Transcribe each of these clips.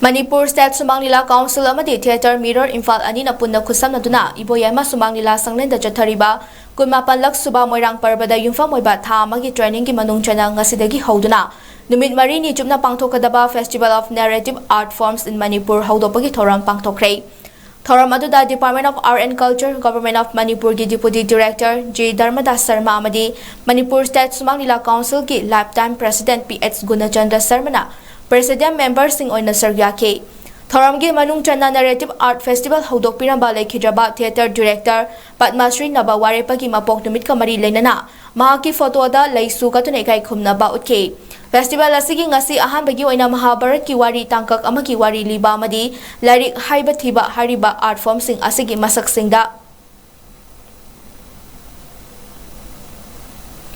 Manipur State Sumang Lila Council amadi Theatre Mirror Imphal ani na punna khusamnaduna iboyama Sumang Lila sanglenda chathariba kunmapan lak suba moirang parbada yumfa moiba tha amagi training gi manung chana ngasidagi hoduna numit mari ni chupna pangthokadaba Festival of Narrative Art Forms in Manipur hodopagi thoram pangthokre thoram aduda Department of Art and Culture Government of Manipur gi Deputy Director 𝐍𝐀𝐑𝐑𝐀𝐃 Sharma amadi Manipur State Sumang Lila Council gi Lifetime President 𝐶 Gunachandra Sarmana President member sing oina 𝐍𝐀𝐑𝐃 thoramgi manung chana Narrative Art Festival hodok piramba lekhidraba Theatre Director Padmasri Naba warepagi mapok numit kamari lenana mahaki photo da leisu katune kai khumnaba utke Festival asigi ngasi ahanbagi oina Mahabharat ki wari tangkak amaki wari liba amadi larik haiba thiba hariba art form sing asigi masak singda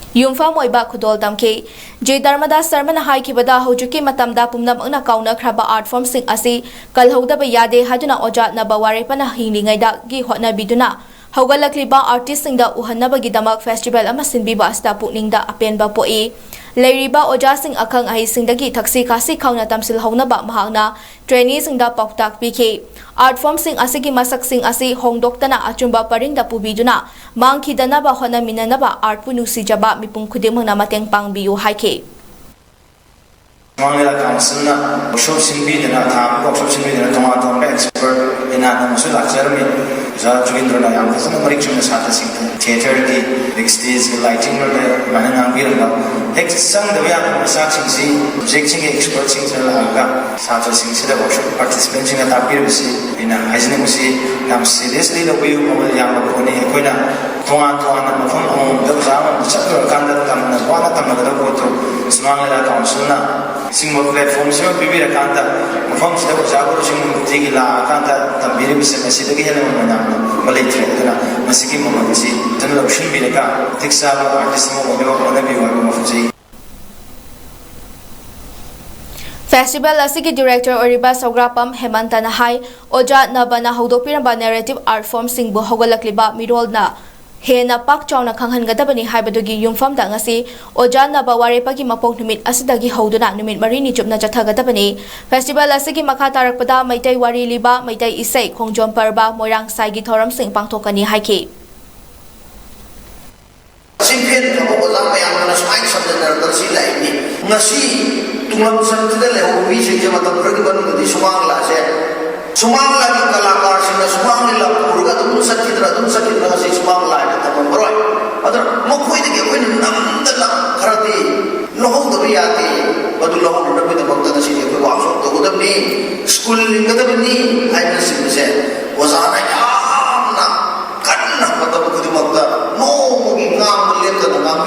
Yumfa moiba khudol tamke 𝐍𝐀𝐑𝐑𝐃 Sarmana haikibada hojuki matamda pumnam angna kauna khraba art form sing asi kalhodaba yade haduna oja na bawarepana hinglingaida gi hotna biduna haugalakliba artist singda uhannabagi damak festival ama sinbiba asta pukningda apenba poi leiriba oja sing akhang ahi singdagi thaksi kasi khawna tamsil haunaba mahangna trainee singda paktak pike art form sing asigi masak sing asi hongdoktana achumba paringda pubiduna mangkhidana ba hona minanaba art punusi jaba mipung khudimangna mateng pangbiu haike Manila Council na workshop sinbidana tham workshop sinbidana toma expert ina musul akjarmi za jugindra na yam khasana marik chuna satha sing theater ki stage lighting wala mana nangiranga ek sang da ya masak sing si subject sing expert sing sala aga satha sing sida workshop participant sing ta pir bisi ina hajne musi nam seriously lo biu amal yam ko ne koina toan na mafam on da zama chakra kanda tam na wana tam na da ko to Manila Council na singmo platform sing bibira kanta mafam sida ko jagoro sing tigila kanta tambiri bisa masida gi hela mana malai tredana masiki mamasi tan option bilaka tiksa artist mo ona bi wa mafji Festival asigi director oriba Saugrapam Hemantana hai oja nabana hodopiramba narrative art form sing bu hogalakliba mirolna hena pak chawna khanghangadabani haibadugi yumfamda ngasi oja naba warepagi mapok numit asidagi hoduna numit marini chupna chathagadabani festival asigi makha tarakpada maitai wari liba maitai isai khongjom parba moirang saigi thoram sing pangthokani haike Simpen ko oja mayam na smile sabdana dalsi laini ngasi tunglam santida le hobi se je matam pragi banu di sumang la se sumang la ki kalakar sing sumang la purga dum sakidra ngasi sumang la ta mamroi adar mokhoi de ko nam dala kharati lohong do yati badu lohong do be bakta na sini ko wa so to godam ni school lingada ni aina sim se wazana ya na kanna matam ko di bakta no gi ngam le ta ngam